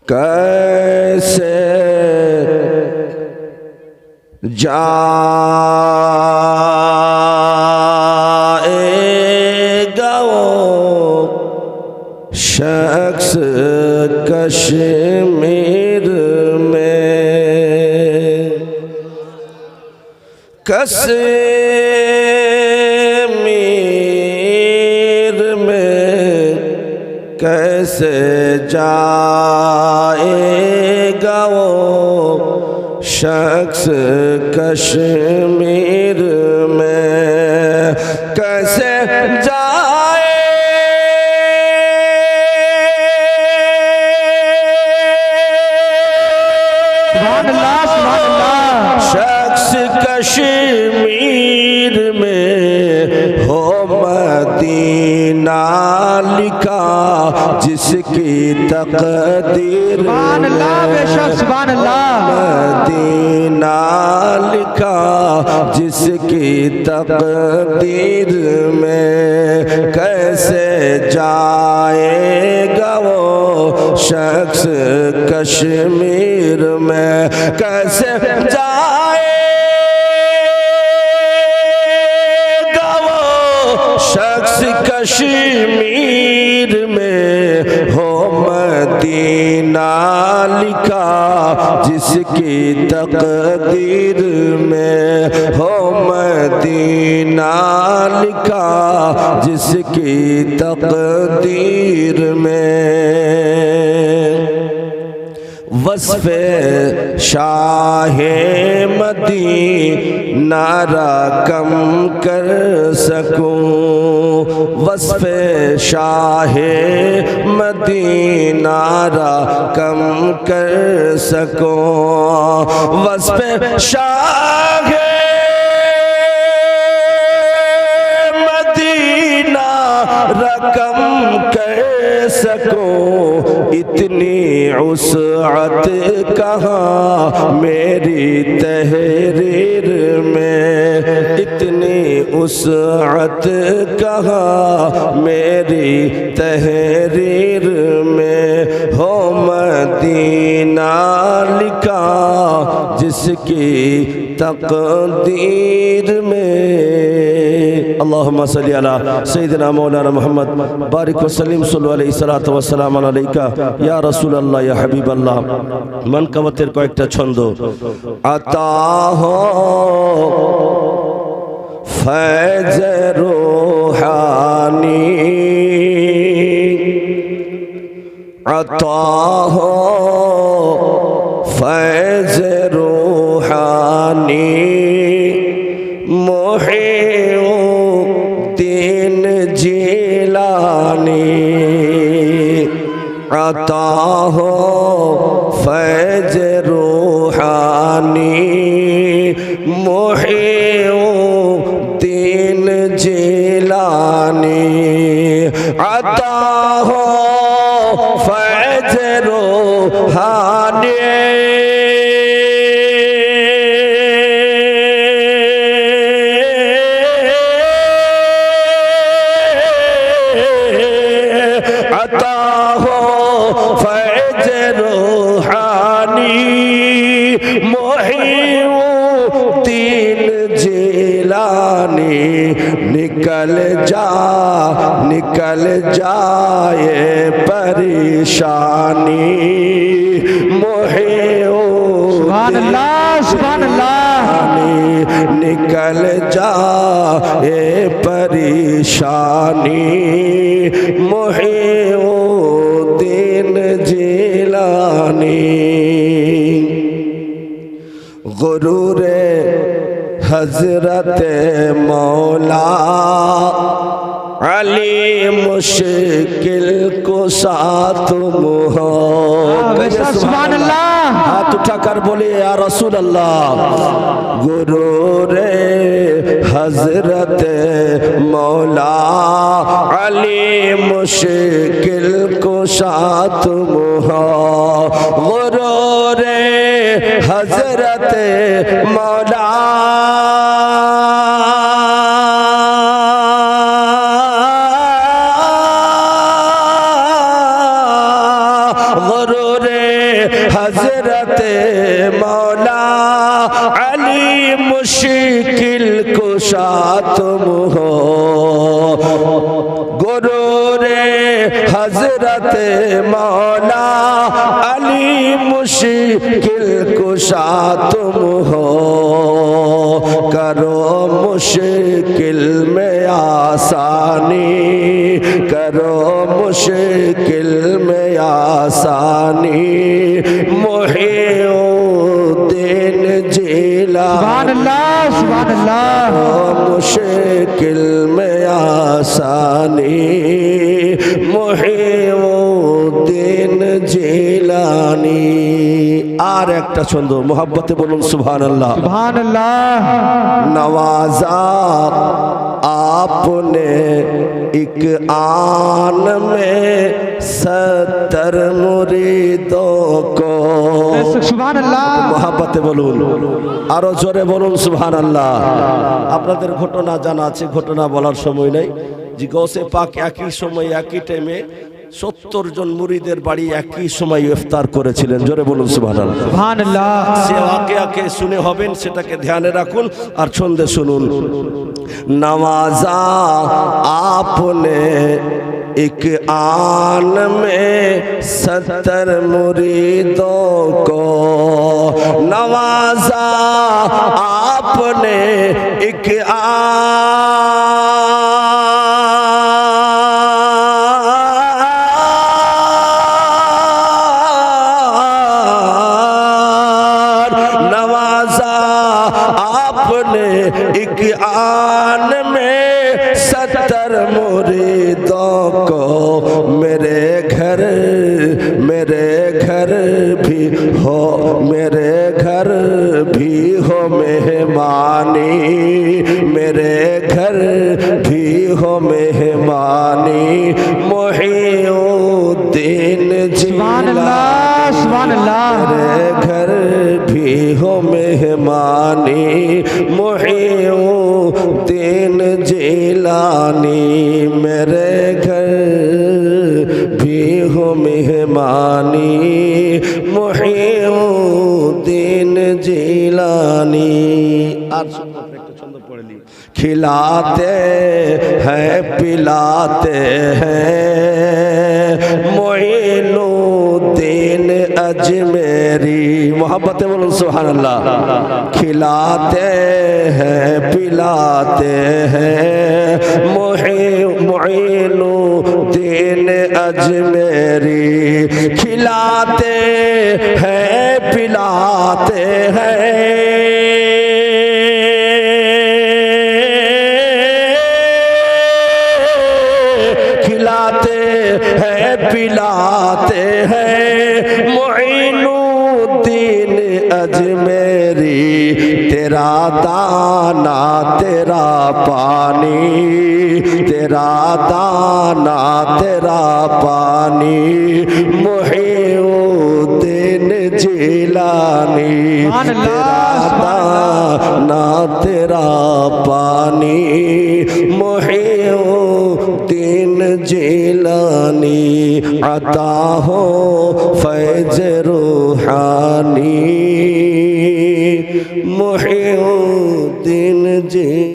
कैसे जाएगा वो शख्स कश्मीर में, कश्मीर में कैसे जाएगा वो शख्स कश्मीर में, कैसे जाए शख्स कश्मीर में हो मदीना लिखा जिसकी तकदीर में, मदीना लिखा जिसकी तकदीर में, कैसे जाएगा वो शख्स कश्मीर में, कैसे जाएगा वो शख्स कश्मीर में हो मदीना लिखा जिसकी तकदीर में, हो मदीना लिखा जिसकी तकदीर में। वस्फ़े शाहे मदीना कम कर सकूं, वस्फ़े शाहे मदीना कम कर सकूं, वस्फ़े शाहे मदीना कम कर सकूं, इतनी उसअत कहाँ मेरी तहरीर में, इतनी उसअत कहाँ मेरी तहरीर में, हो मदीना लिखा जिसकी तकदीर में। अल्लाहुम्मा सल्ली अला सय्यिदिना मौलाना मुहम्मद बारिक वसल्लिम सल्लल्लाहु अलैहि सलातु वस्सलाम अलैका या रसूल अल्लाह या हबीब अल्लाह। मनकबतेर कয়েকটা ছন্দ। आता हो फैज़ रूहानी, आता हो फैज़ रूहानी, मुहीउद्दीन जिलानी, आता हो फैज़ रूहानी, मुहीउद्दीन जिलानी, आता हो फैज़ रूहानी, आता हो फैज़ रूहानी, मुहीउद्दीन जिलानी, निकल जाए परेशानी, मुहीउद्दीन निकल जाए परेशानी, मुहीउद्दीन जिलानी। गुरूरे हज़रत मौला अली मुश्किल को साथ हो। हाथ उठाकर बोले या रसूल अल्लाह। गुरूरे हज़रत मौला अली मुश्किल को साथ हो। गुरूरे हज़रत मौला गुरूरे हजरत मौला अली मुश्किल कुशा तुम हो। गुरूरे हजरत मौला अली मुश्किल कुशा तुम हो। करो मुश्किल में आसानी, करो मुश्किल में आसानी। मुहीउद्दीन जिलानी सुभान अल्लाह मुश्किल में आसानी। मुहीउद्दीन जिलानी। আর একটা ছন্দ মোহাব্বতে বলুন সুবহানাল্লাহ। सुभान नवाजा आपने एक आन में 70 मुरीदों को। सुभान अल्लाह মোহাব্বতে বলুন, আরো জোরে বলুন সুবহানাল্লাহ। আপনাদের ঘটনা জানা আছে, ঘটনা বলার সময় নেই। যে গৌসে পাক একই সময় একই টাইমে 70 জন মুরিদের বাড়ি একই সময় ইফতার করেছিলেন। জোরে বলুন সুবহানাল্লাহ। सुभान अल्लाह সে আকে শুনে হবেন, সেটাকে ধ্যানে রাখুন আর ছন্দে শুনুন। নওয়াজা আপনে एक आन में 70 मुरीदों को। नवाजा आपने एक नवाजा आपने एक आन में 70 मुरीदों को। मेरे घर भी हो, मेरे घर भी हो मेहमानी। मेरे घर भी हो मेहमानी। मुहीउद्दीन जिलानी। सुभान अल्लाह मेरे घर भी हो मेहमानी। मुहीउद्दीन जिलानी। मेरे घर भी हो मेहमानी। मुहीउद्दीन जिलानी। आज একটা ছন্দ পড়ে নি। खिलाते हैं पिलाते हैं मुईनुद्दीन अजमेरी। मोहब्बतें बोलो सुभान अल्लाह। खिलाते हैं पिलाते हैं मुईनुद्दीन अजमेरी। खिलाते हैं पिलाते हैं पिलाते हैं मुईनुद्दीन अजमेरी। तेरा दाना तेरा पानी, तेरा दाना तेरा पानी। मुईनुद्दीन जिलानी। तेरा दाना तेरा पानी। मुईनुद्दीन जिलानी। अता हो फैज़ रूहानी। मुहीउद्दीन जी।